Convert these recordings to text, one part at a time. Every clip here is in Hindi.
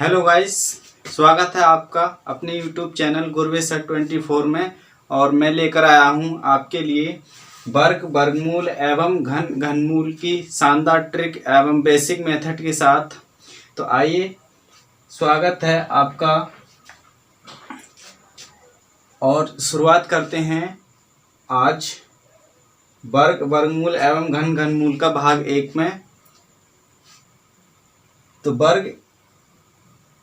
हेलो गाइस, स्वागत है आपका अपने यूट्यूब चैनल गुरवे सर 24 में। और मैं लेकर आया हूं आपके लिए वर्ग वर्गमूल एवं घन घनमूल की शानदार ट्रिक एवं बेसिक मेथड के साथ। तो आइए, स्वागत है आपका और शुरुआत करते हैं आज वर्ग वर्गमूल एवं घन घनमूल का भाग 1 में। तो वर्ग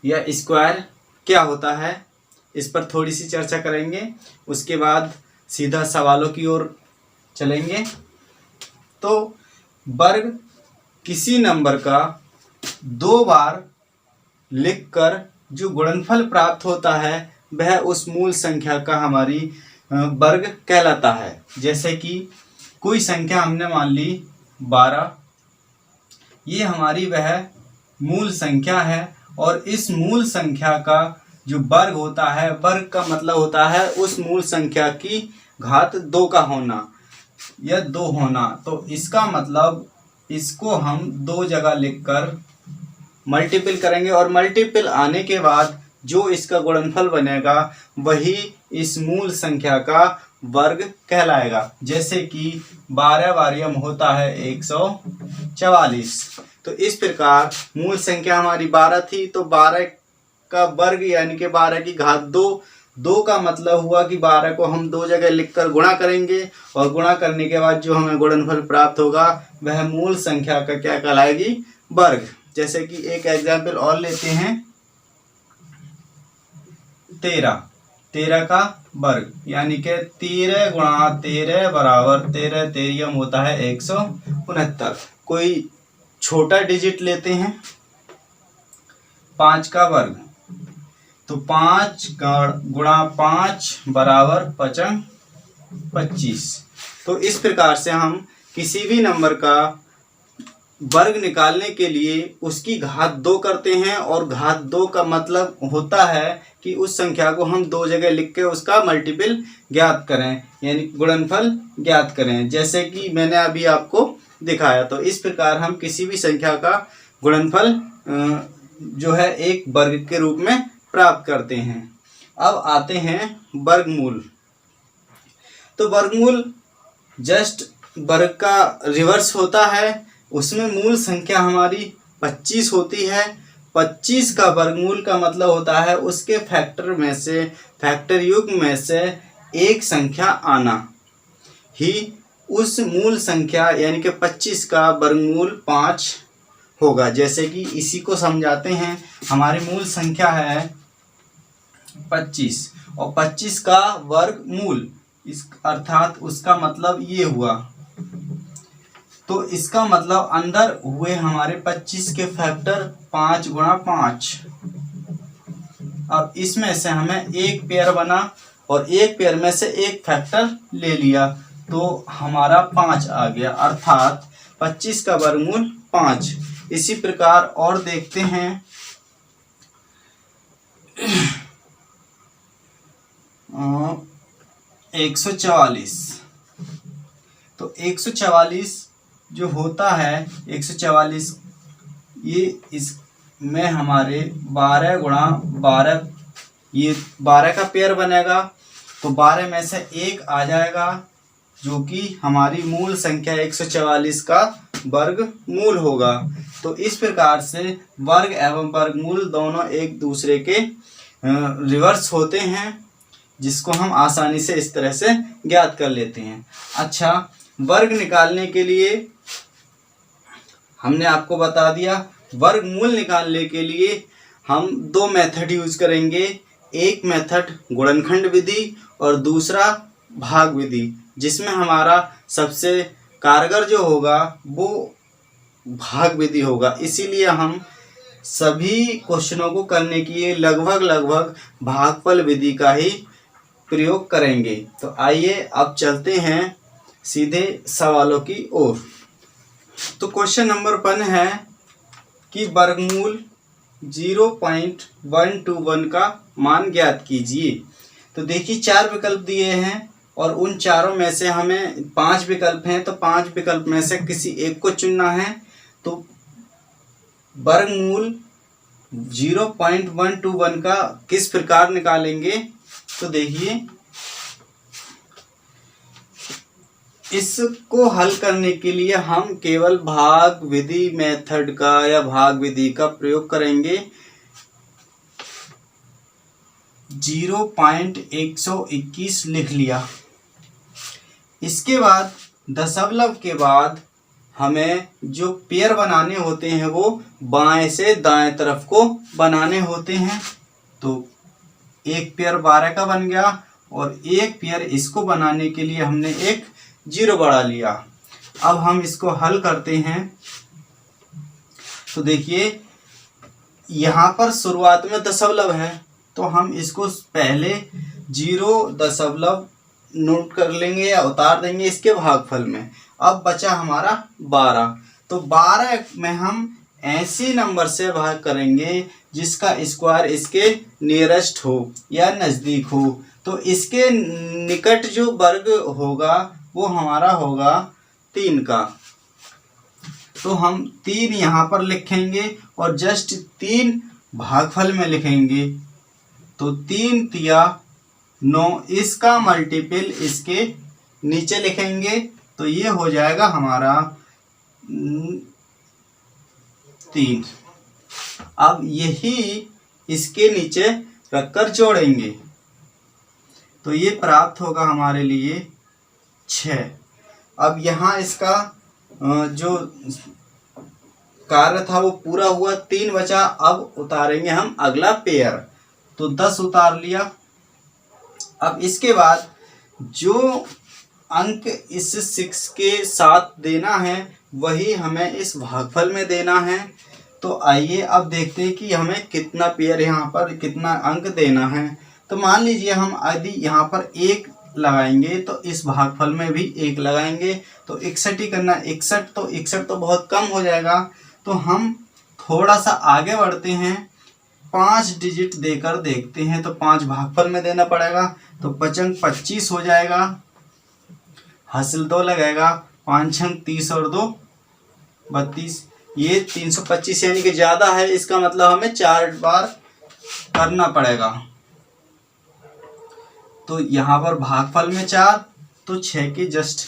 या स्क्वायर क्या होता है, इस पर थोड़ी सी चर्चा करेंगे। उसके बाद सीधा सवालों की ओर चलेंगे। तो वर्ग किसी नंबर का 2 बार लिखकर जो गुणनफल प्राप्त होता है वह उस मूल संख्या का हमारी वर्ग कहलाता है। जैसे कि कोई संख्या हमने मान ली 12, ये हमारी वह मूल संख्या है और इस मूल संख्या का जो वर्ग होता है, वर्ग का मतलब होता है उस मूल संख्या की घात 2 का होना या 2 होना। तो इसका मतलब इसको हम 2 जगह लिखकर मल्टीपल करेंगे और मल्टीपल आने के बाद जो इसका गुणनफल बनेगा वही इस मूल संख्या का वर्ग कहलाएगा। जैसे कि 12 बारियम होता है 144। तो इस प्रकार मूल संख्या हमारी 12 थी, तो 12 का वर्ग यानी कि 12 की घात 2। 2 का मतलब हुआ कि 12 को हम 2 जगह लिखकर गुणा करेंगे और गुणा करने के बाद जो हमें गुणनफल प्राप्त होगा वह मूल संख्या का क्या कहलाएगी, वर्ग। जैसे कि एक एग्जाम्पल और लेते हैं, 13 का वर्ग यानी कि 13 गुणा 13 बराबर 13 तेरियम होता है 169। कोई छोटा डिजिट लेते हैं, 5 का वर्ग, तो 5 गुणा 5 बराबर 25। तो इस प्रकार से हम किसी भी नंबर का वर्ग निकालने के लिए उसकी घात 2 करते हैं और घात 2 का मतलब होता है कि उस संख्या को हम 2 जगह लिख के उसका मल्टीपल ज्ञात करें यानी गुणनफल ज्ञात करें, जैसे कि मैंने अभी आपको दिखाया। तो इस प्रकार हम किसी भी संख्या का गुणनफल जो है एक वर्ग के रूप में प्राप्त करते हैं। अब आते हैं वर्गमूल। तो वर्गमूल जस्ट वर्ग का रिवर्स होता है। उसमें मूल संख्या हमारी 25 होती है। 25 का वर्गमूल का मतलब होता है उसके फैक्टर में से, फैक्टर युग्म में से एक संख्या आना ही उस मूल संख्या यानी कि 25 का वर्गमूल 5 होगा। जैसे कि इसी को समझाते हैं, हमारी मूल संख्या है 25 और 25 का वर्गमूल, इस अर्थात उसका मतलब ये हुआ। तो इसका मतलब अंदर हुए हमारे 25 के फैक्टर 5 गुणा 5। अब इसमें से हमें एक पेयर बना और एक पेयर में से एक फैक्टर ले लिया तो हमारा 5 आ गया, अर्थात 25 का वर्गमूल 5। इसी प्रकार और देखते हैं, 144। तो 144 जो होता है 144, ये इसमें हमारे 12 गुणा 12, ये 12 का पेयर बनेगा तो 12 में से एक आ जाएगा जो कि हमारी मूल संख्या 144 का वर्गमूल होगा। तो इस प्रकार से वर्ग एवं वर्गमूल दोनों एक दूसरे के रिवर्स होते हैं, जिसको हम आसानी से इस तरह से ज्ञात कर लेते हैं। अच्छा, वर्ग निकालने के लिए हमने आपको बता दिया, वर्गमूल निकालने के लिए हम 2 मेथड यूज करेंगे। एक मेथड गुणनखंड विधि और दूसरा भाग विधि, जिसमें हमारा सबसे कारगर जो होगा वो भाग विधि होगा। इसीलिए हम सभी क्वेश्चनों को करने के लिए लगभग भागफल विधि का ही प्रयोग करेंगे। तो आइए अब चलते हैं सीधे सवालों की ओर। तो क्वेश्चन नंबर 1 है कि वर्गमूल 0.121 का मान ज्ञात कीजिए। तो देखिए 4 विकल्प दिए हैं और उन चारों में से हमें 5 विकल्प हैं, तो 5 विकल्प में से किसी एक को चुनना है। तो वर्गमूल 0.121 का किस प्रकार निकालेंगे, तो देखिए इसको हल करने के लिए हम केवल भाग विधि मेथड का या भाग विधि का प्रयोग करेंगे। 0.121 लिख लिया। इसके बाद दशमलव के बाद हमें जो पेयर बनाने होते हैं वो बाएं से दाएं तरफ को बनाने होते हैं। तो एक पेयर 12 का बन गया और एक पेयर इसको बनाने के लिए हमने एक 0 बढ़ा लिया। अब हम इसको हल करते हैं। तो देखिए यहाँ पर शुरुआत में दशमलव है, तो हम इसको पहले 0 नोट कर लेंगे या उतार देंगे इसके भागफल में। अब बचा हमारा 12। तो 12 में हम ऐसे नंबर से भाग करेंगे जिसका स्क्वायर इसके नियरेस्ट हो या नज़दीक हो। तो इसके निकट जो वर्ग होगा वो हमारा होगा 3 का। तो हम 3 यहाँ पर लिखेंगे और जस्ट 3 भागफल में लिखेंगे। तो 3 तिया 9, इसका मल्टीपल इसके नीचे लिखेंगे। तो ये हो जाएगा हमारा 3। अब यही इसके नीचे रखकर जोड़ेंगे तो ये प्राप्त होगा हमारे लिए 6। अब यहाँ इसका जो कार्य था वो पूरा हुआ, 3 बचा। अब उतारेंगे हम अगला पेयर। तो 10 उतार लिया। अब इसके बाद जो अंक इस 6 के साथ देना है वही हमें इस भागफल में देना है। तो आइए अब देखते हैं कि हमें कितना पेयर यहाँ पर कितना अंक देना है। तो मान लीजिए हम यदि यहाँ पर 1 लगाएंगे तो इस भागफल में भी 1 लगाएंगे। तो 61 ही करना, 61 तो बहुत कम हो जाएगा। तो हम थोड़ा सा आगे बढ़ते हैं, 5 डिजिट देकर देखते हैं। तो 5 भागफल में देना पड़ेगा। तो 5 25 हो जाएगा, हासिल 2 लगेगा, 5 छंग 30 और 2 32। ये 325 यानी कि ज़्यादा है, इसका मतलब हमें 4 बार करना पड़ेगा। तो यहाँ पर भागफल में 4, तो 6 के जस्ट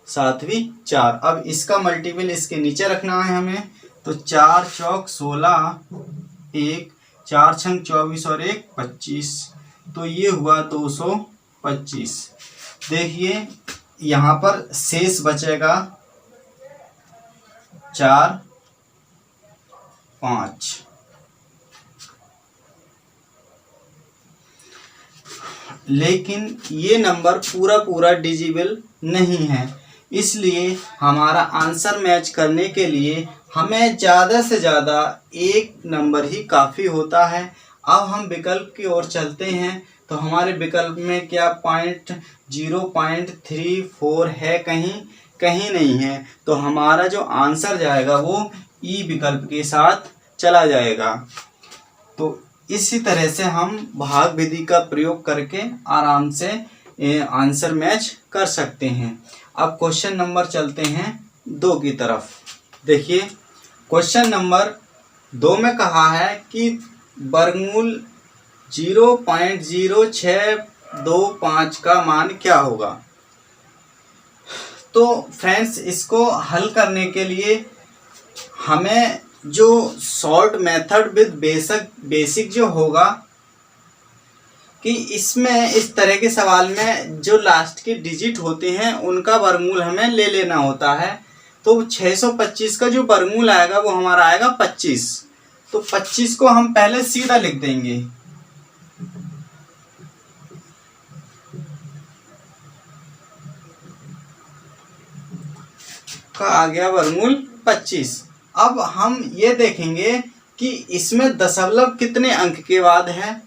साथ भी 4। अब इसका मल्टीपल इसके नीचे रखना है हमें। तो 4 चौक 16, 1 4 छंग 24 और 1 25। तो ये हुआ 225। देखिए यहाँ पर शेष बचेगा 4 5। लेकिन ये नंबर पूरा डिजिबल नहीं है, इसलिए हमारा आंसर मैच करने के लिए हमें ज़्यादा से ज़्यादा एक नंबर ही काफ़ी होता है। अब हम विकल्प की ओर चलते हैं। तो हमारे विकल्प में क्या 0.34 है, कहीं नहीं है। तो हमारा जो आंसर जाएगा वो ई विकल्प के साथ चला जाएगा। तो इसी तरह से हम भाग विधि का प्रयोग करके आराम से आंसर मैच कर सकते हैं। अब क्वेश्चन नंबर चलते हैं 2 की तरफ। देखिए क्वेश्चन नंबर 2 में कहा है कि वर्गमूल 0.0625 का मान क्या होगा। तो फ्रेंड्स इसको हल करने के लिए हमें जो शॉर्ट मेथड विद बेसिक जो होगा कि इसमें इस तरह के सवाल में जो लास्ट के डिजिट होते हैं उनका वर्गमूल हमें ले लेना होता है। तो 625 का जो वर्गमूल आएगा वो हमारा आएगा 25। तो 25 को हम पहले सीधा लिख देंगे। का आ गया वर्गमूल 25। अब हम ये देखेंगे कि इसमें दशमलव कितने अंक के बाद है।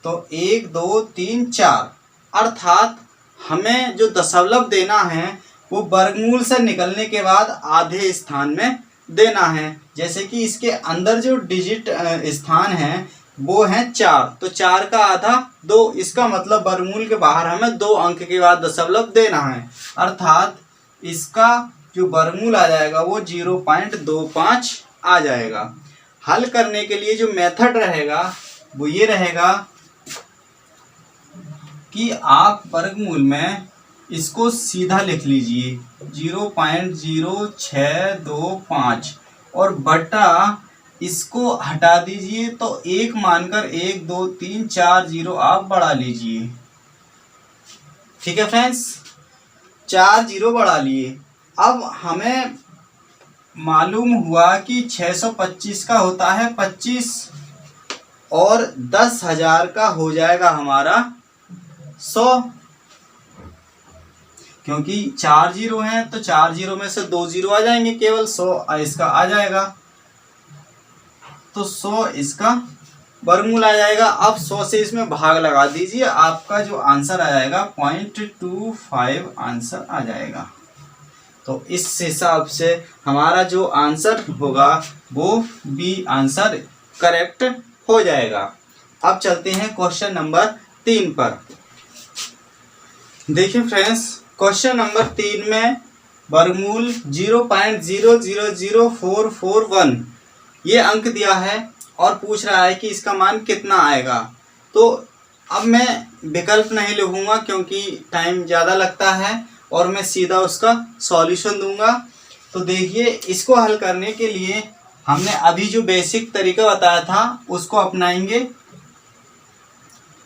तो 1 2 3 4, अर्थात हमें जो दशमलव देना है वो वर्गमूल से निकलने के बाद आधे स्थान में देना है। जैसे कि इसके अंदर जो डिजिट स्थान है वो है 4, तो 4 का आधा 2, इसका मतलब वर्गमूल के बाहर हमें 2 अंक के बाद दशमलव देना है। अर्थात इसका जो वर्गमूल आ जाएगा वो 0.25 आ जाएगा। हल करने के लिए जो मेथड रहेगा वो ये रहेगा कि आप वर्गमूल में इसको सीधा लिख लीजिए 0.0625 और बटा इसको हटा दीजिए तो 1 मानकर 1 2 3 4 जीरो आप बढ़ा लीजिए। ठीक है फ्रेंड्स, 4 जीरो बढ़ा लिए। अब हमें मालूम हुआ कि 625 का होता है 25 और 10,000 का हो जाएगा हमारा 100, क्योंकि 4 जीरो हैं तो 4 जीरो में से 2 जीरो आ जाएंगे, केवल 100 इसका आ जाएगा, तो 100 इसका वर्गमूल आ जाएगा। अब 100 से इसमें भाग लगा दीजिए, आपका जो आंसर आ जाएगा 0.25 आंसर आ जाएगा। तो इस हिसाब से हमारा जो आंसर होगा वो बी आंसर करेक्ट हो जाएगा। अब चलते हैं क्वेश्चन नंबर 3 पर। देखिए फ्रेंड्स, क्वेश्चन नंबर 3 में वर्गमूल 0.000441 ये अंक दिया है और पूछ रहा है कि इसका मान कितना आएगा। तो अब मैं विकल्प नहीं लिखूंगा क्योंकि टाइम ज़्यादा लगता है और मैं सीधा उसका सॉल्यूशन दूंगा। तो देखिए, इसको हल करने के लिए हमने अभी जो बेसिक तरीका बताया था उसको अपनाएंगे।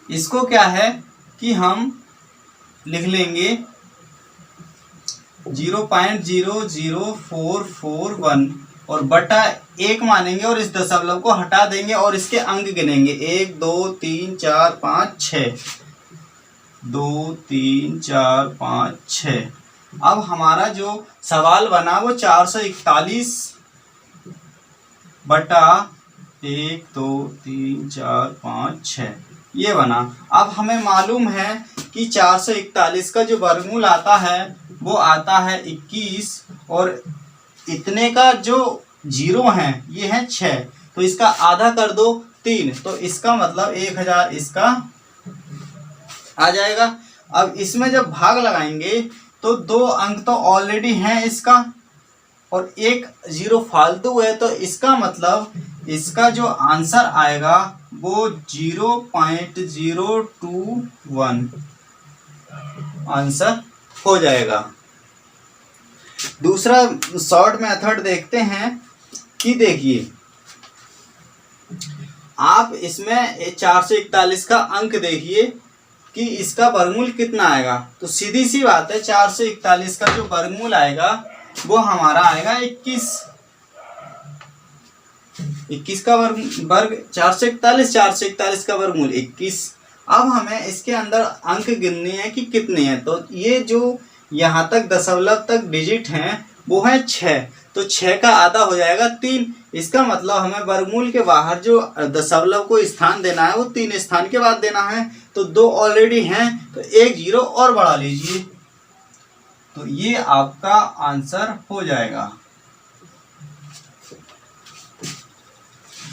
इसको क्या है कि हम लिख लेंगे 0.00441 और बटा 1 मानेंगे और इस दशमलव को हटा देंगे और इसके अंक गिनेंगे 1 2 3 4 5 6 2 3 4 5 6। अब हमारा जो सवाल बना वो 441 बटा 1 2 3 4 5 6 ये बना। अब हमें मालूम है कि 441 का जो वर्गमूल आता है वो आता है 21 और इतने का जो जीरो है ये है 6, तो इसका आधा कर दो 3, तो इसका मतलब 1000 इसका आ जाएगा। अब इसमें जब भाग लगाएंगे तो 2 अंक तो ऑलरेडी हैं इसका और 1 जीरो फालतू है, तो इसका मतलब इसका जो आंसर आएगा वो 0.021 आंसर हो जाएगा। दूसरा शॉर्ट मेथड देखते हैं कि देखिए, आप इसमें 441 का अंक देखिए कि इसका वर्गमूल कितना आएगा। तो सीधी सी बात है, 441 का जो वर्गमूल आएगा वो हमारा आएगा 21 का वर्ग 441 का वर्गमूल 21। अब हमें इसके अंदर अंक गिनने हैं कि कितने हैं। तो ये जो यहाँ तक दशमलव तक डिजिट हैं वो है 6, तो 6 का आधा हो जाएगा 3। इसका मतलब हमें वर्गमूल के बाहर जो दशमलव को स्थान देना है वो 3 स्थान के बाद देना है। तो 2 ऑलरेडी हैं, तो 1 जीरो और बढ़ा लीजिए, तो ये आपका आंसर हो जाएगा।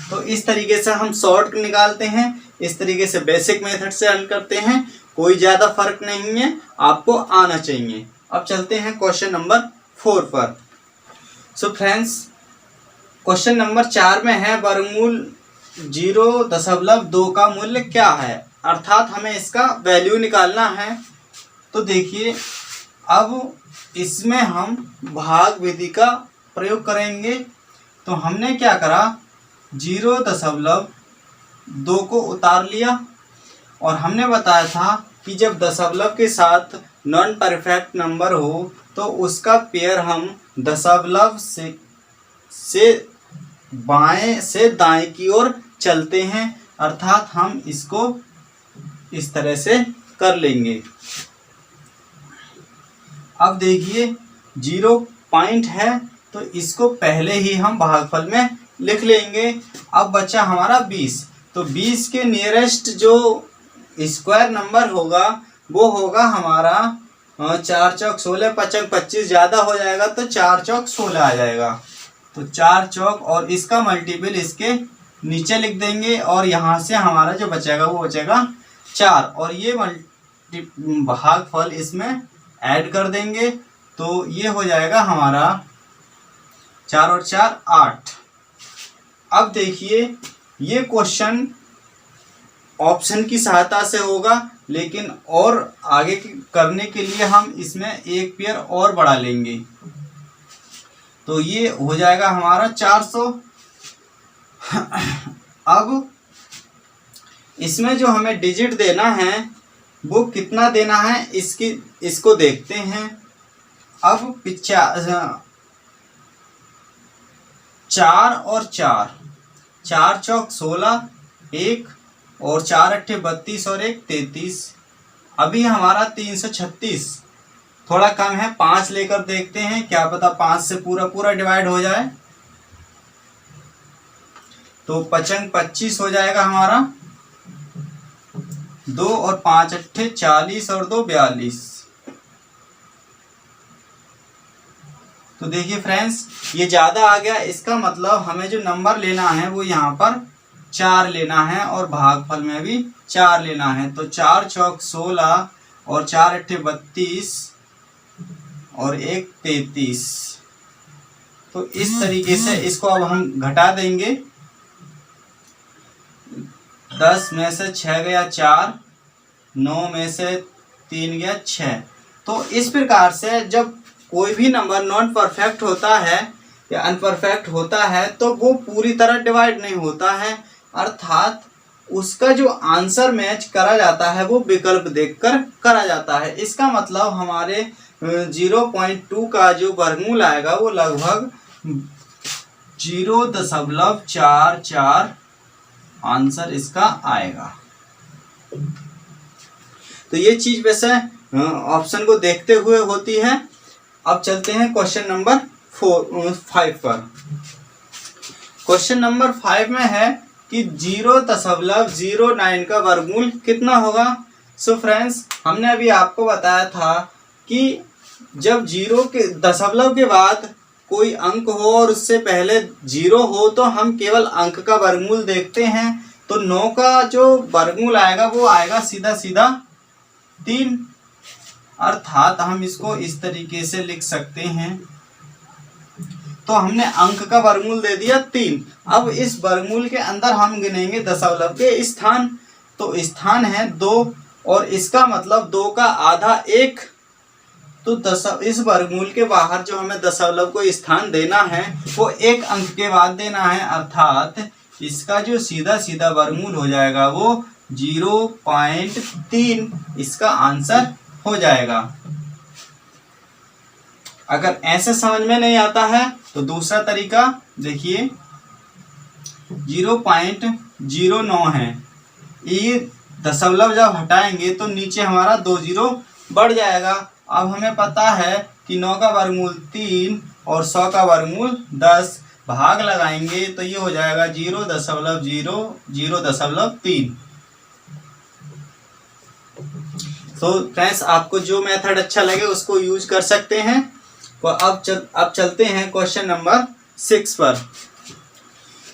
तो इस तरीके से हम शॉर्ट निकालते हैं, इस तरीके से बेसिक मेथड से हल करते हैं, कोई ज़्यादा फर्क नहीं है, आपको आना चाहिए। अब चलते हैं क्वेश्चन नंबर 4 पर। सो फ्रेंड्स, क्वेश्चन नंबर 4 में है वर्गमूल 0.2 का मूल्य क्या है, अर्थात हमें इसका वैल्यू निकालना है। तो देखिए, अब इसमें हम भाग विधि का प्रयोग करेंगे। तो हमने क्या करा, 0.2 को उतार लिया और हमने बताया था कि जब दशमलव के साथ नॉन परफेक्ट नंबर हो तो उसका पेयर हम दशमलव से बाएं से दाएं की ओर चलते हैं, अर्थात हम इसको इस तरह से कर लेंगे। अब देखिए, 0 पॉइंट है तो इसको पहले ही हम भागफल में लिख लेंगे। अब बचा हमारा 20, तो 20 के नियरेस्ट जो स्क्वायर नंबर होगा वो होगा हमारा 4 चौक 16, 5 25 ज़्यादा हो जाएगा तो 4 चौक 16 आ जाएगा। तो 4 चौक और इसका मल्टीपल इसके नीचे लिख देंगे और यहाँ से हमारा जो बचेगा वो बचेगा 4 और ये भागफल इसमें ऐड कर देंगे। तो ये हो जाएगा हमारा 4 और 4 8। अब देखिए ये क्वेश्चन ऑप्शन की सहायता से होगा, लेकिन और आगे करने के लिए हम इसमें एक पेयर और बढ़ा लेंगे। तो ये हो जाएगा हमारा 400। अब इसमें जो हमें डिजिट देना है वो कितना देना है इसको देखते हैं। अब 4 और 4, 4 चौक 16, 1 और 4 अट्ठे 32 और 1 33। अभी हमारा 336 थोड़ा कम है, 5 लेकर देखते हैं, क्या पता 5 से पूरा पूरा डिवाइड हो जाए। तो 5 25 हो जाएगा हमारा, 2 और 5 अट्ठे 40 और 2 42। तो देखिए फ्रेंड्स ये ज्यादा आ गया, इसका मतलब हमें जो नंबर लेना है वो यहाँ पर 4 लेना है और भागफल में भी 4 लेना है। तो 4 चौक 16 और 4 अट्ठे 32 और 1 33। तो इस तरीके से इसको अब हम घटा देंगे। 10 में से 6 गया 4, 9 में से 3 गया 6। तो इस प्रकार से जब कोई भी नंबर नॉन परफेक्ट होता है या अनपरफेक्ट होता है तो वो पूरी तरह डिवाइड नहीं होता है, अर्थात उसका जो आंसर मैच करा जाता है वो विकल्प देखकर करा जाता है। इसका मतलब हमारे 0.2 का जो वर्गमूल आएगा वो लगभग 0.44 आंसर इसका आएगा। तो ये चीज वैसे ऑप्शन को देखते हुए होती है। अब चलते हैं क्वेश्चन नंबर 5 पर। क्वेश्चन नंबर 5 में है कि 0.09 का वर्गमूल कितना होगा। सो फ्रेंड्स हमने अभी आपको बताया था कि जब दशमलव के बाद कोई अंक हो और उससे पहले 0 हो तो हम केवल अंक का वर्गमूल देखते हैं। तो 9 का जो वर्गमूल आएगा वो आएगा सीधा सीधा 3, अर्थात हम इसको इस तरीके से लिख सकते हैं। तो हमने अंक का वर्गमूल दे दिया 3। अब इस वर्गमूल के अंदर हम गिनेंगे दशमलव के स्थान। तो स्थान है 2 और इसका मतलब 2 का आधा 1। तो इस वर्गमूल के बाहर जो हमें दशमलव को स्थान देना है वो 1 अंक के बाद देना है, अर्थात इसका जो सीधा सीधा वर्गमूल हो जाएगा वो 0.3 इसका आंसर हो जाएगा। अगर ऐसे समझ में नहीं आता है तो दूसरा तरीका देखिए, 0.09 है, ये दशमलव जब हटाएंगे तो नीचे हमारा 2 0 बढ़ जाएगा। अब हमें पता है कि 9 का वर्गमूल 3 और 100 का वर्गमूल 10, भाग लगाएंगे तो ये हो जाएगा 0.03। तो फ्रेंड्स आपको जो मेथड अच्छा लगे उसको यूज कर सकते हैं। तो अब चलते हैं क्वेश्चन नंबर 6 पर।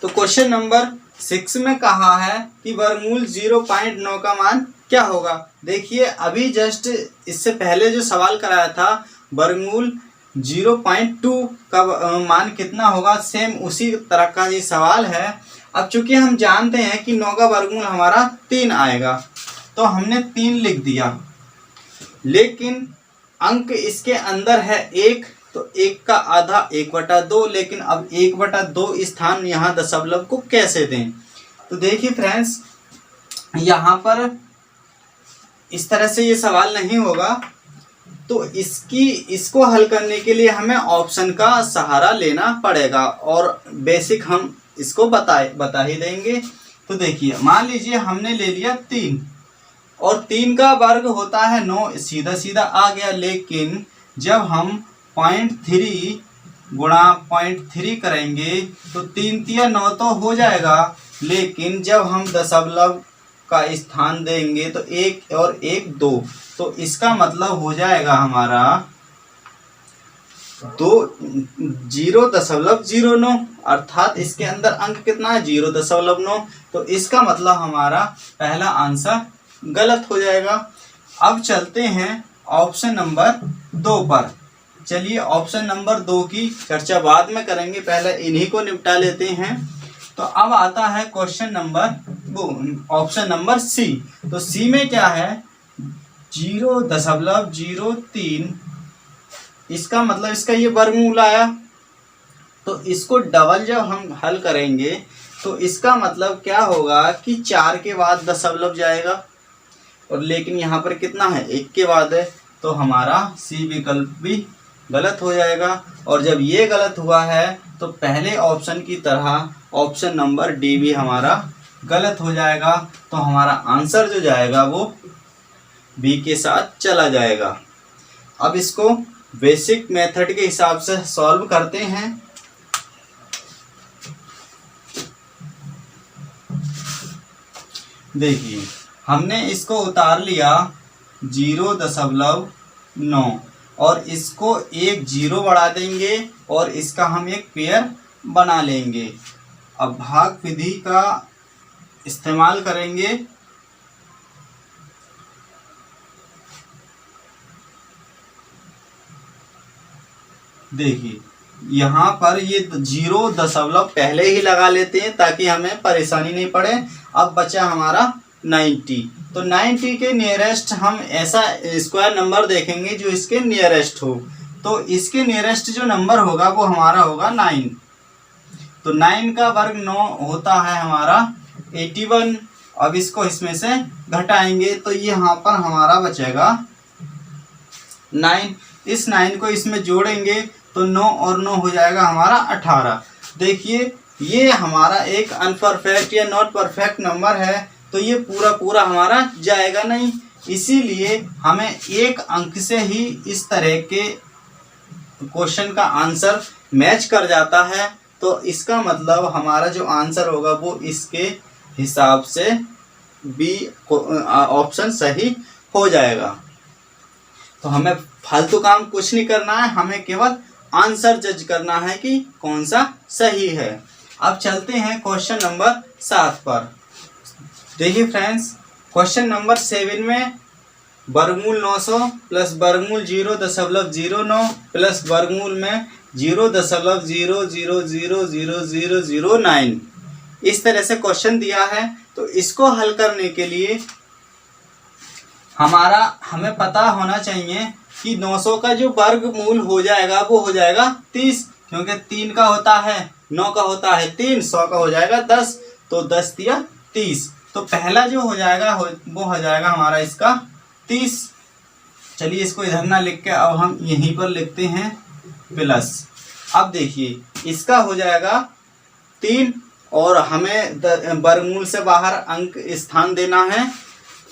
तो क्वेश्चन नंबर 6 में कहा है कि वर्गमूल 0.9 का मान क्या होगा। देखिए अभी जस्ट इससे पहले जो सवाल कराया था वर्गमूल 0.2 का मान कितना होगा, सेम उसी तरह का ये सवाल है। अब चूंकि हम जानते हैं कि 9 का वर्गमूल हमारा 3 आएगा तो हमने 3 लिख दिया, लेकिन अंक इसके अंदर है 1, तो 1 का आधा 1/2, लेकिन अब 1/2 स्थान यहाँ दशमलव को कैसे दें। तो देखिए फ्रेंड्स यहाँ पर इस तरह से ये सवाल नहीं होगा, तो इसको हल करने के लिए हमें ऑप्शन का सहारा लेना पड़ेगा और बेसिक हम इसको बता ही देंगे। तो देखिए मान लीजिए हमने ले लिया 3 और 3 का वर्ग होता है 9, सीधा सीधा आ गया, लेकिन जब हम 0.3 गुणा 0.3 करेंगे तो 3 तिया 9 तो हो जाएगा, लेकिन जब हम दशमलव का स्थान देंगे तो 1 और 1 2, तो इसका मतलब हो जाएगा हमारा 0.09, अर्थात इसके अंदर अंक कितना है 0.9। तो इसका मतलब हमारा पहला आंसर गलत हो जाएगा। अब चलते हैं ऑप्शन नंबर 2 पर। चलिए ऑप्शन नंबर 2 की चर्चा बाद में करेंगे, पहले इन्हीं को निपटा लेते हैं। तो अब आता है question number option number C. तो सी में क्या है, 0.03, इसका मतलब इसका ये वर्गमूल आया। तो इसको डबल जब हम हल करेंगे तो इसका मतलब क्या होगा कि 4 के बाद दशमलव जाएगा, और लेकिन यहाँ पर कितना है, 1 के बाद है, तो हमारा सी विकल्प भी गलत हो जाएगा। और जब ये गलत हुआ है तो पहले ऑप्शन की तरह ऑप्शन नंबर डी भी हमारा गलत हो जाएगा। तो हमारा आंसर जो जाएगा वो बी के साथ चला जाएगा। अब इसको बेसिक मेथड के हिसाब से सॉल्व करते हैं। देखिए हमने इसको उतार लिया 0.9 और इसको एक 0 बढ़ा देंगे और इसका हम एक पेयर बना लेंगे। अब भाग विधि का इस्तेमाल करेंगे। देखिए यहाँ पर ये 0 पहले ही लगा लेते हैं ताकि हमें परेशानी नहीं पड़े। अब बचा हमारा 90। तो 90 के नियरेस्ट हम ऐसा स्क्वायर नंबर देखेंगे जो इसके नियरेस्ट हो। तो इसके नियरेस्ट जो नंबर होगा वो हमारा होगा 9। तो 9 का वर्ग 9 होता है हमारा 81। अब इसको इसमें से घटाएंगे तो ये यहाँ पर हमारा बचेगा 9। इस 9 को इसमें जोड़ेंगे तो 9 और 9 हो जाएगा हमारा 18। देखिए ये हमारा एक अनपरफेक्ट या नॉट परफेक्ट नंबर है, तो ये पूरा पूरा हमारा जाएगा नहीं। इसीलिए हमें एक अंक से ही इस तरह के क्वेश्चन का आंसर मैच कर जाता है। तो इसका मतलब हमारा जो आंसर होगा वो इसके हिसाब से बी ऑप्शन सही हो जाएगा। तो हमें फालतू काम कुछ नहीं करना है, हमें केवल आंसर जज करना है कि कौन सा सही है। अब चलते हैं क्वेश्चन नंबर 7 पर। देखिए फ्रेंड्स, क्वेश्चन नंबर 7 में वर्गमूल 900 प्लस वर्गमूल 0.09 प्लस वर्गमूल में 0.00000009 इस तरह से क्वेश्चन दिया है। तो इसको हल करने के लिए हमें पता होना चाहिए कि 900 का जो वर्गमूल हो जाएगा वो हो जाएगा 30, क्योंकि 3 का होता है 9 का होता है 3, 100 का हो जाएगा 10, तो 10 दिया 30। तो पहला जो हो जाएगा वो हो जाएगा हमारा इसका 30। चलिए इसको इधर ना लिख के अब हम यहीं पर लिखते हैं प्लस। अब देखिए इसका हो जाएगा 3 और हमें वर्गमूल से बाहर अंक स्थान देना है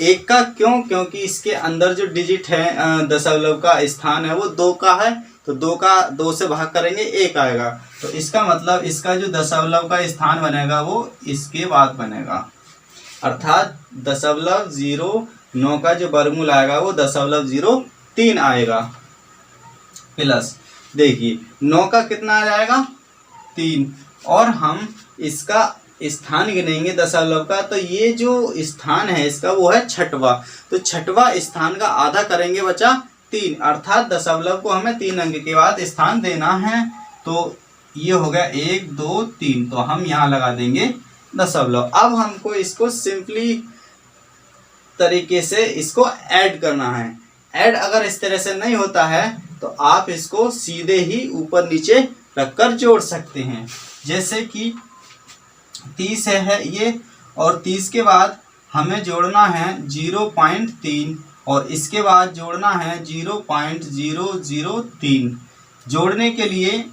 1 का। क्यों? क्योंकि इसके अंदर जो डिजिट है दशमलव का स्थान है वो 2 का है, तो 2 का 2 से भाग करेंगे 1 आएगा। तो इसका मतलब इसका जो दशमलव का स्थान बनेगा वो इसके बाद बनेगा, अर्थात 0.09 का जो वर्गमूल आएगा वो 0.03 आएगा प्लस। देखिए 9 का कितना आ जाएगा 3, और हम इसका स्थान गिनेंगे दशमलव का, तो ये जो स्थान है इसका वो है 6वां। तो 6वां स्थान का आधा करेंगे बचा 3, अर्थात दशमलव को हमें 3 अंक के बाद स्थान देना है। तो ये हो गया 1 2 3, तो हम यहाँ लगा देंगे दशमलव। अब हमको इसको सिंपली तरीके से इसको ऐड करना है। ऐड अगर इस तरह से नहीं होता है तो आप इसको सीधे ही ऊपर नीचे रखकर जोड़ सकते हैं। जैसे कि 30 है ये, और 30 के बाद हमें जोड़ना है 0.3 और इसके बाद जोड़ना है 0.003। जोड़ने के लिए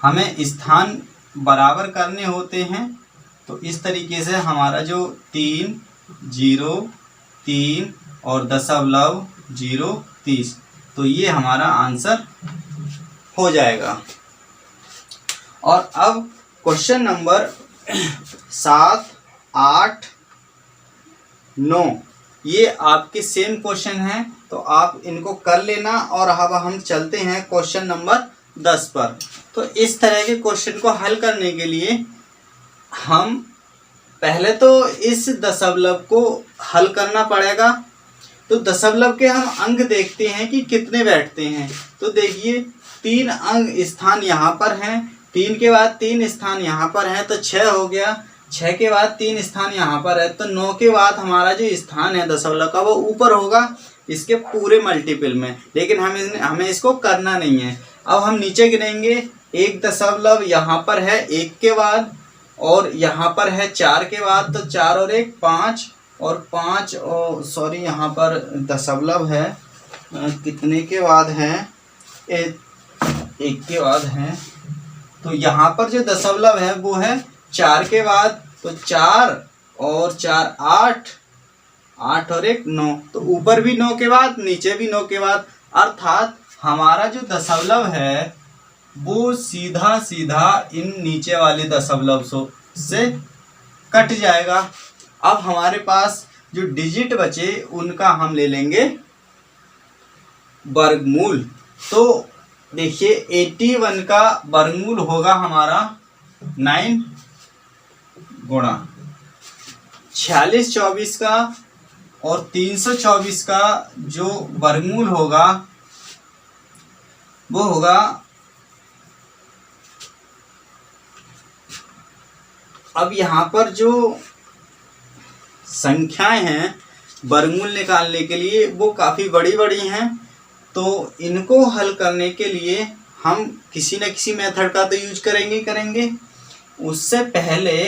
हमें स्थान बराबर करने होते हैं। तो इस तरीके से हमारा जो 3 0 3 और दशमलव 0 30, तो ये हमारा आंसर हो जाएगा। और अब क्वेश्चन नंबर 7 8 9 ये आपके सेम क्वेश्चन हैं, तो आप इनको कर लेना। और अब हम चलते हैं क्वेश्चन नंबर 10 पर। तो इस तरह के क्वेश्चन को हल करने के लिए हम पहले तो इस दशमलव को हल करना पड़ेगा। तो दशमलव के हम अंक देखते हैं कि कितने बैठते हैं। तो देखिए 3 अंक स्थान यहाँ पर हैं, 3 के बाद 3 स्थान यहाँ पर है तो 6 हो गया। 6 के बाद 3 स्थान यहाँ पर है तो 9 के बाद हमारा जो स्थान है दशमलव का वो ऊपर होगा इसके पूरे मल्टीपल में, लेकिन हमें इसको करना नहीं है। अब हम नीचे गिनेंगे, 1 दशमलव यहाँ पर है 1 के बाद, और यहाँ पर है 4 के बाद, तो 4 और 1 5, और 5 और सॉरी यहाँ पर दशमलव है कितने के बाद है, 1 के बाद है, तो यहाँ पर जो दशमलव है वो है 4 के बाद, तो 4 और 4 8, 8 और 1 9, तो ऊपर भी 9 के बाद नीचे भी 9 के बाद, अर्थात हमारा जो दशमलव है वो सीधा सीधा इन नीचे वाले दशमलव से कट जाएगा। अब हमारे पास जो डिजिट बचे उनका हम ले लेंगे वर्गमूल। तो देखिए 81 का वर्गमूल होगा हमारा 9 गुणा 46 24 का, और 324 का जो वर्गमूल होगा वो होगा, अब यहाँ पर जो संख्याएं हैं वर्गमूल निकालने के लिए वो काफ़ी बड़ी बड़ी हैं, तो इनको हल करने के लिए हम किसी न किसी मेथड का तो यूज करेंगे। उससे पहले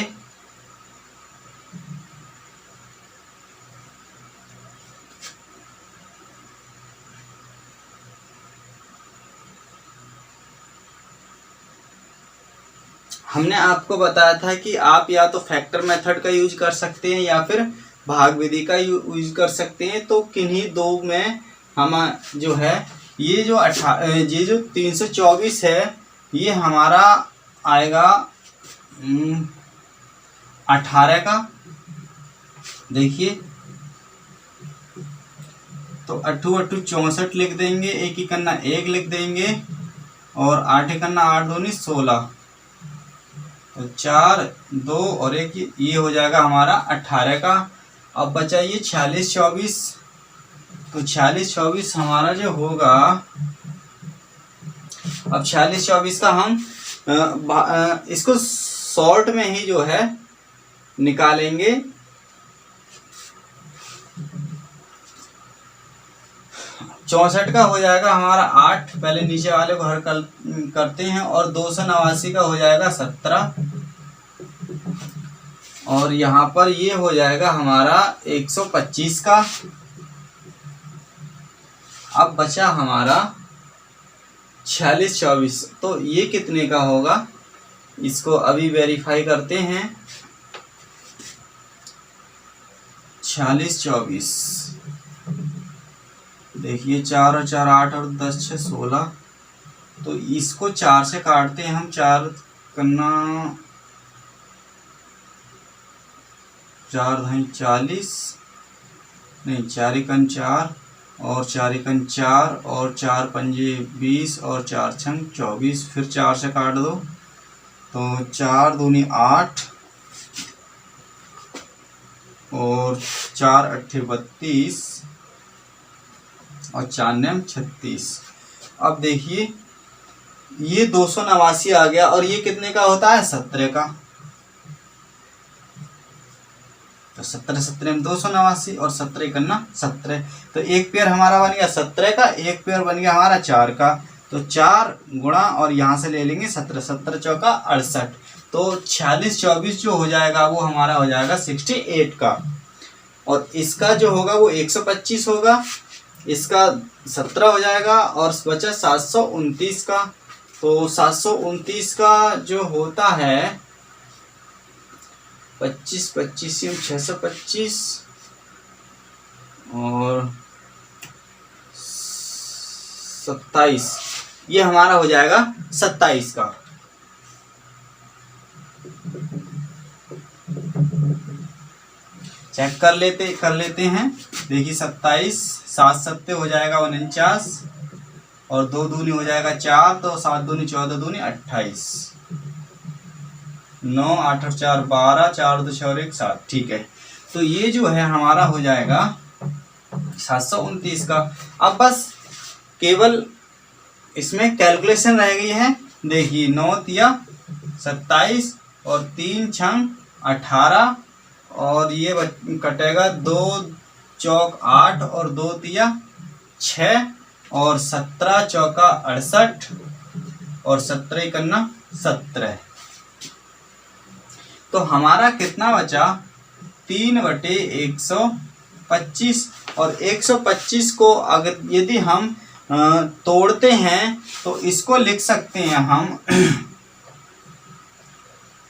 हमने आपको बताया था कि आप या तो फैक्टर मेथड का यूज कर सकते हैं या फिर भाग विधि का यूज कर सकते हैं। तो किन्हीं दो में हम जो है ये जो 324 है ये हमारा आएगा 18 का। देखिए तो 8 8 64 लिख देंगे, 1 ही करना 1 लिख देंगे, और 8 करना 8 दूनी 16, तो 4 2 और 1 ये हो जाएगा हमारा 18 का। अब बचा ये 46 24, तो 46 24 हमारा जो होगा, अब 46 24 का हम इसको शॉर्ट में ही जो है निकालेंगे। चौसठ का हो जाएगा हमारा 8, पहले नीचे वाले को हल करते हैं, और 289 का हो जाएगा 17, और यहाँ पर ये हो जाएगा हमारा 125 का। अब बचा हमारा 46 24, तो ये कितने का होगा इसको अभी वेरीफाई करते हैं। 46 24 देखिए 4 और 4 8 और 10 6 16, तो इसको 4 से काटते हैं हम। 4 करना 4 धाई 40, नहीं 4 एकन 4, और 4 एकन 4, और 4 पंजे 20, और 4 छंग 24, फिर 4 से काट दो, तो 4 दूनी 8, और 4 अट्ठे 32, और 4 नेम 36। अब देखिए ये 289 आ गया, और ये कितने का होता है 17 का, तो 17 17 में 289, और 17 करना 17, तो एक पेयर हमारा बन गया 17 का, एक पेयर बन गया हमारा 4 का, तो 4 गुणा और यहाँ से ले लेंगे 17 17 चौका 68, तो 46 24 जो हो जाएगा वो हमारा हो जाएगा 68 का, और इसका जो होगा वो 125 होगा, इसका 17 हो जाएगा, और बचा 729 का। तो 729 का जो होता है 25 25 625, और 27, ये हमारा हो जाएगा 27 का। चेक कर लेते हैं। देखिए 27 7 7 हो जाएगा 49, और 2 दूनी हो जाएगा 4, तो 7 दूनी 14 दूनी 28, 9 8 और 4 12, 4 2 6 और 1 7, ठीक है। तो ये जो है हमारा हो जाएगा 729 का। अब बस केवल इसमें कैलकुलेशन रह गई है। देखिए 9 या 27 और 3 छंग 18 और ये कटेगा 2 चौक 8 और 2 तिया 6 और 17 चौका 68 और 17 इकन्ना 17। तो हमारा कितना बचा 3/125 और 125 को अगर यदि हम तोड़ते हैं तो इसको लिख सकते हैं हम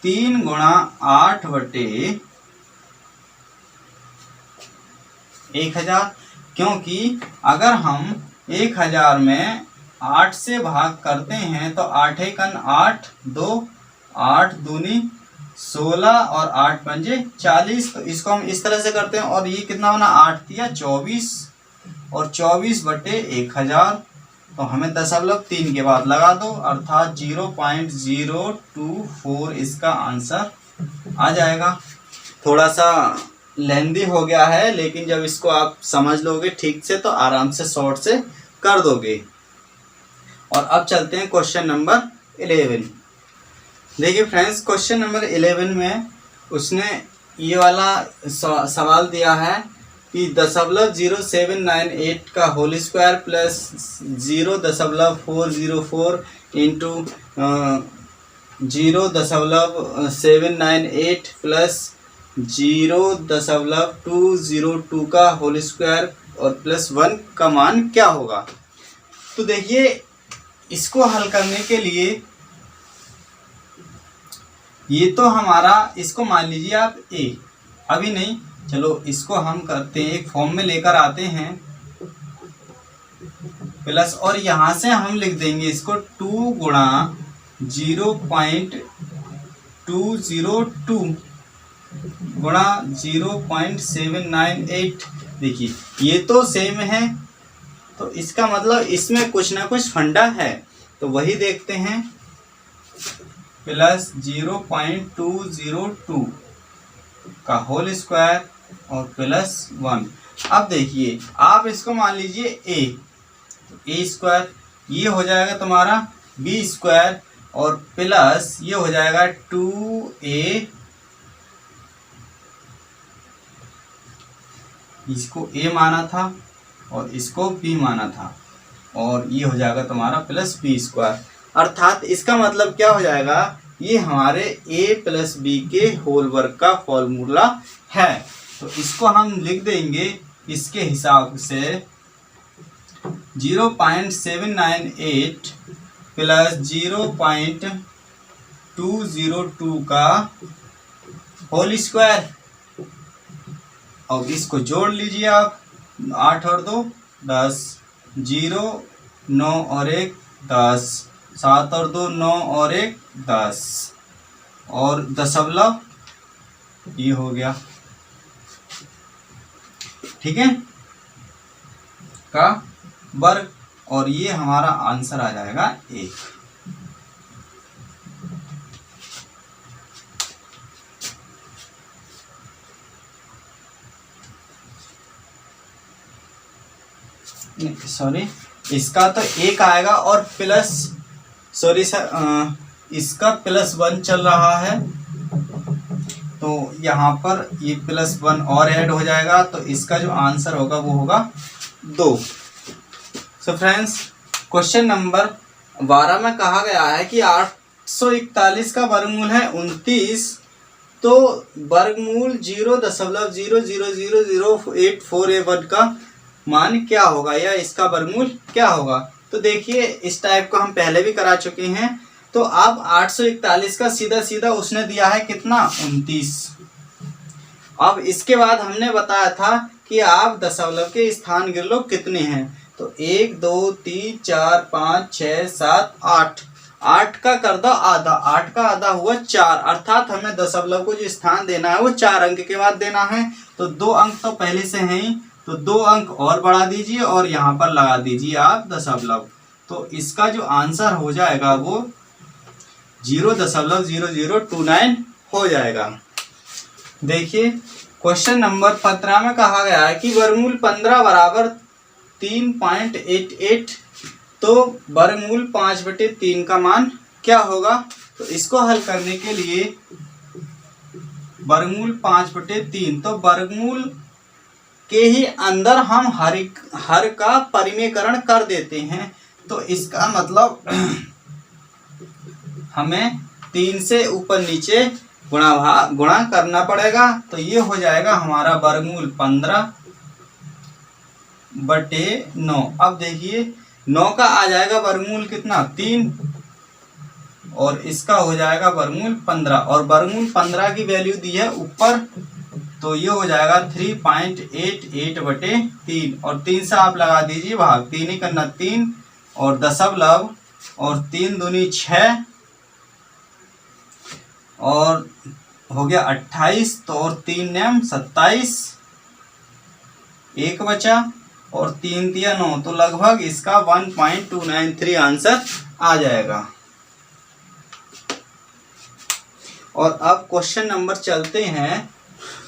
3 गुणा 8/1000, क्योंकि अगर हम 1000 में 8 से भाग करते हैं तो 8 एकन 8, 2 8 दूनी 16 और 8 पंजे 40। तो इसको हम इस तरह से करते हैं और ये कितना बना 8 तिया 24 और 24/1000। तो हमें 0.3 के बाद लगा दो अर्थात 0.024 इसका आंसर आ जाएगा। थोड़ा सा लेंदी हो गया है, लेकिन जब इसको आप समझ लोगे ठीक से तो आराम से शॉर्ट से कर दोगे। और अब चलते हैं क्वेश्चन नंबर 11। देखिए फ्रेंड्स, क्वेश्चन नंबर 11 में उसने ये वाला सवाल दिया है कि 0.0798 का whole square plus 0.404 into 0.798 plus 0.202 का होल स्क्वायर और प्लस 1 का मान क्या होगा। तो देखिए इसको हल करने के लिए ये तो हमारा, इसको मान लीजिए आप a, अभी नहीं, चलो इसको हम करते हैं एक फॉर्म में लेकर आते हैं प्लस, और यहाँ से हम लिख देंगे इसको 2 गुणा 0.202 गुणा 0.798। देखिए ये तो सेम है, तो इसका मतलब इसमें कुछ ना कुछ फंडा है, तो वही देखते हैं। प्लस 0.202 का होल स्क्वायर और प्लस 1। अब देखिए आप इसको मान लीजिए a, तो a स्क्वायर ये हो जाएगा तुम्हारा b स्क्वायर और प्लस ये हो जाएगा 2a, इसको a माना था और इसको b माना था, और ये हो जाएगा तुम्हारा प्लस b स्क्वायर। अर्थात इसका मतलब क्या हो जाएगा, ये हमारे a प्लस b के होल वर्ग का फॉर्मूला है। तो इसको हम लिख देंगे इसके हिसाब से 0.798 प्लस 0.202 का होल स्क्वायर। अब इसको जोड़ लीजिए आप, 8 और 2 10, 0 9 और 1 10, 7 और 2 9 और 1 10 और दशमलव ये हो गया, ठीक है, का वर्ग, और ये हमारा आंसर आ जाएगा 1। सॉरी, इसका तो 1 आएगा और प्लस, सॉरी सर, इसका प्लस 1 चल रहा है, तो यहाँ पर ये प्लस 1 और ऐड हो जाएगा, तो इसका जो आंसर होगा वो होगा 2। सो फ्रेंड्स, क्वेश्चन नंबर 12 में कहा गया है कि 841 का वर्गमूल है 29, तो वर्गमूल 0.0000848 का मान क्या होगा या इसका वर्गमूल क्या होगा। तो देखिए इस टाइप को हम पहले भी करा चुके हैं। तो अब 841 का सीधा सीधा उसने दिया है कितना 29। अब इसके बाद हमने बताया था कि आप दशमलव के स्थान गिन लो कितने हैं, तो 1 2 3 4 5 6 7 8, 8 का कर दो आधा, 8 का आधा हुआ 4, अर्थात हमें दशमलव को जो स्थान देना है वो 4 अंक के बाद देना है। तो 2 अंक तो पहले से हैं ही, तो 2 अंक और बढ़ा दीजिए और यहाँ पर लगा दीजिए आप दशमलव, तो इसका जो आंसर हो जाएगा वो 0.0029 हो जाएगा। देखिए क्वेश्चन नंबर 15 में कहा गया है कि वर्गमूल 15 बराबर 3.88, तो वर्गमूल 5/3 का मान क्या होगा। तो इसको हल करने के लिए वर्गमूल 5/3, तो वर्गमूल के ही अंदर हम हर का परिमेयकरण कर देते हैं। तो इसका मतलब हमें 3 से ऊपर नीचे गुणा करना पड़ेगा। तो ये हो जाएगा हमारा वर्गमूल 15/9। अब देखिए 9 का आ जाएगा वर्गमूल कितना 3, और इसका हो जाएगा वर्गमूल 15, और वर्गमूल 15 की वैल्यू दी है ऊपर, तो ये हो जाएगा 3.88/3, और 3 से आप लगा दीजिए भाग, 3 ही करना 3 और दशमलव, और 3 दूनी 6, और हो गया 28, तो और 3 नेम 27, 1 बचा, और 3 दिया 9, तो लगभग इसका 1.293 आंसर आ जाएगा। और अब क्वेश्चन नंबर चलते हैं।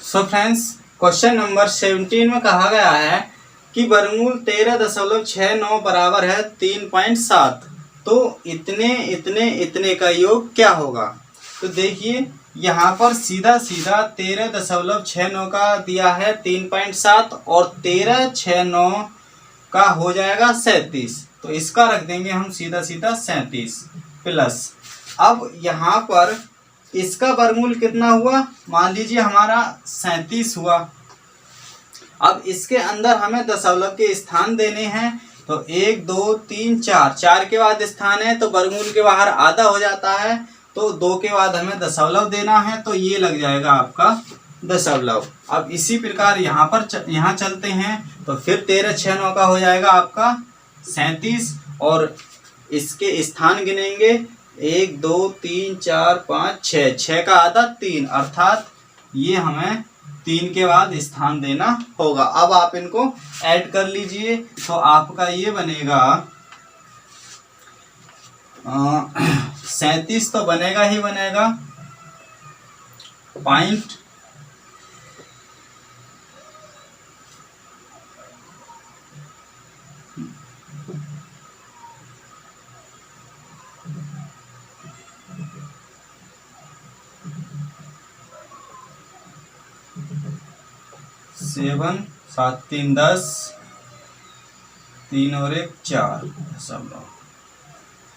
सो फ्रेंड्स, क्वेश्चन नंबर 17 में कहा गया है कि वर्गमूल 13.69 बराबर है 3.7, तो इतने का योग क्या होगा। तो देखिए यहाँ पर सीधा 13.69 का दिया है 3.7, और 1369 का हो जाएगा 37, तो इसका रख देंगे हम सीधा 37 प्लस। अब यहाँ पर इसका वर्गमूल कितना हुआ, मान लीजिए हमारा 37 हुआ। अब इसके अंदर हमें दशमलव के स्थान देने हैं, तो 1 2 3 4, 4 के बाद स्थान है तो वर्गमूल के बाहर आधा हो जाता है, तो 2 के बाद हमें दशमलव देना है, तो ये लग जाएगा आपका दशमलव। अब इसी प्रकार यहाँ चलते हैं, तो फिर 1369 का हो जाएगा आपका 37, और इसके स्थान गिनेंगे 1 2 3 4 5 6, 6 का आधा 3, अर्थात ये हमें 3 के बाद स्थान देना होगा। अब आप इनको ऐड कर लीजिए, तो आपका ये बनेगा 37 तो बनेगा ही बनेगा, पॉइंट 7 7 3 10, 3 और 1 4,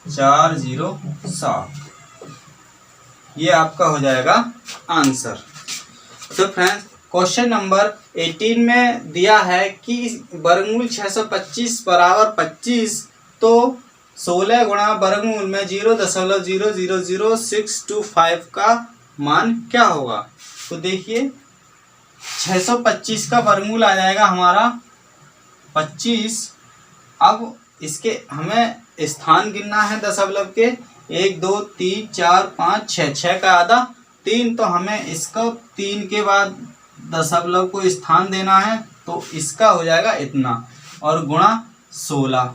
407, ये आपका हो जाएगा आंसर। तो फ्रेंड्स, क्वेश्चन नंबर 18 में दिया है कि वर्गमूल 625 बराबर 25, तो 16 गुणा वर्गमूल में 0.0000625 का मान क्या होगा। तो देखिए 625 का वर्गमूल आ जाएगा हमारा 25। अब इसके हमें स्थान गिनना है दशमलव के, 1 2 3 4 5 6, 6 का आधा 3, तो हमें इसको 3 के बाद दशमलव को स्थान देना है, तो इसका हो जाएगा इतना, और गुणा 16।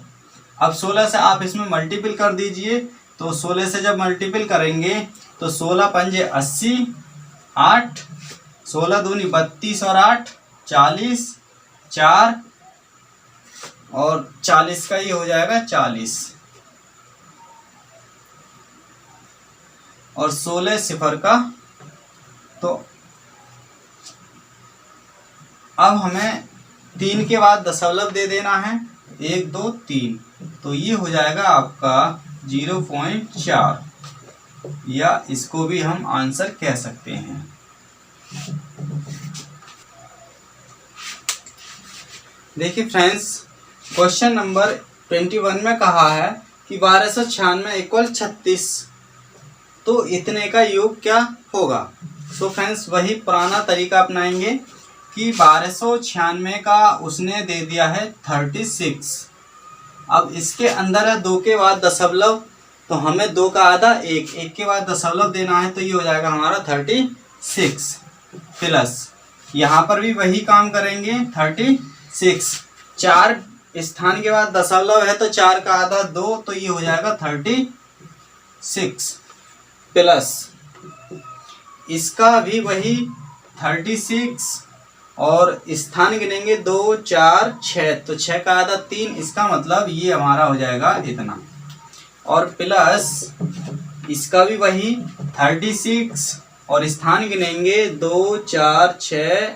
अब 16 से आप इसमें मल्टीपल कर दीजिए, तो 16 से जब मल्टीपल करेंगे तो 16 पंजे 80, 8, 16 दूनी 32 और 8 40, 4 और 40 का ये हो जाएगा 40, और 16 सिफर का। तो अब हमें 3 के बाद दशमलव दे देना है, 1 2 3, तो ये हो जाएगा आपका 0.4, या इसको भी हम आंसर कह सकते हैं। देखिए फ्रेंड्स, क्वेश्चन नंबर 21 में कहा है कि 1296 इक्वल 36, तो इतने का योग क्या होगा। तो फ्रेंड्स, वही पुराना तरीका अपनाएंगे कि 1296 का उसने दे दिया है 36। अब इसके अंदर है 2 के बाद दशमलव, तो हमें 2 का आधा 1, 1 के बाद दशमलव देना है, तो ये हो जाएगा हमारा 36 प्लस, यहाँ पर भी वही काम करेंगे 36, 4 स्थान के बाद दशमलव है, तो 4 का आधा 2, तो ये हो जाएगा 36 प्लस इसका भी वही 36, और स्थान गिनेंगे 2 4 6, तो 6 का आधा 3, इसका मतलब ये हमारा हो जाएगा इतना, और प्लस इसका भी वही 36 और स्थान गिनेंगे 2 4 6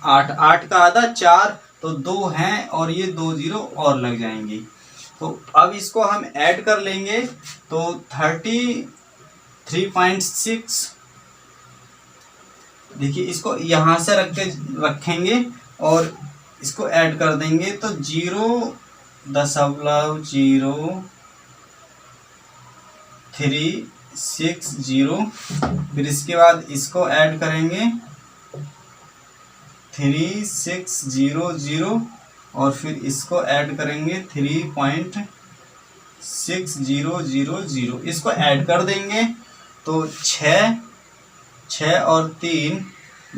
8, 8 का आधा 4 तो 2 हैं और ये 2 जीरो और लग जाएंगे। तो अब इसको हम ऐड कर लेंगे तो 33.6। देखिए इसको यहाँ से रखेंगे और इसको ऐड कर देंगे तो 0.360। फिर इसके बाद इसको ऐड करेंगे 3600 और फिर इसको ऐड करेंगे 3.6000। इसको ऐड कर देंगे तो 6 और 3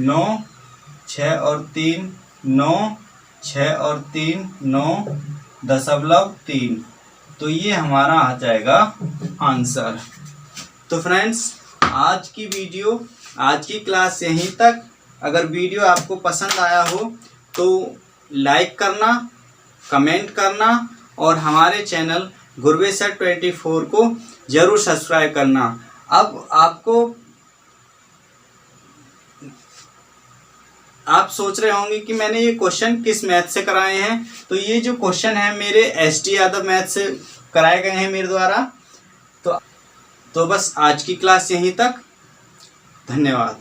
9, 6 और 3 9, 6 और 3 9.3। तो ये हमारा आ जाएगा आंसर। तो फ्रेंड्स आज की क्लास यहीं तक। अगर वीडियो आपको पसंद आया हो तो लाइक करना, कमेंट करना और हमारे चैनल गुरवेश सर 24 को ज़रूर सब्सक्राइब करना। अब आप सोच रहे होंगे कि मैंने ये क्वेश्चन किस मैथ से कराए हैं। तो ये जो क्वेश्चन है मेरे एसटी यादव मैथ से कराए गए हैं मेरे द्वारा। तो बस आज की क्लास यहीं तक। धन्यवाद।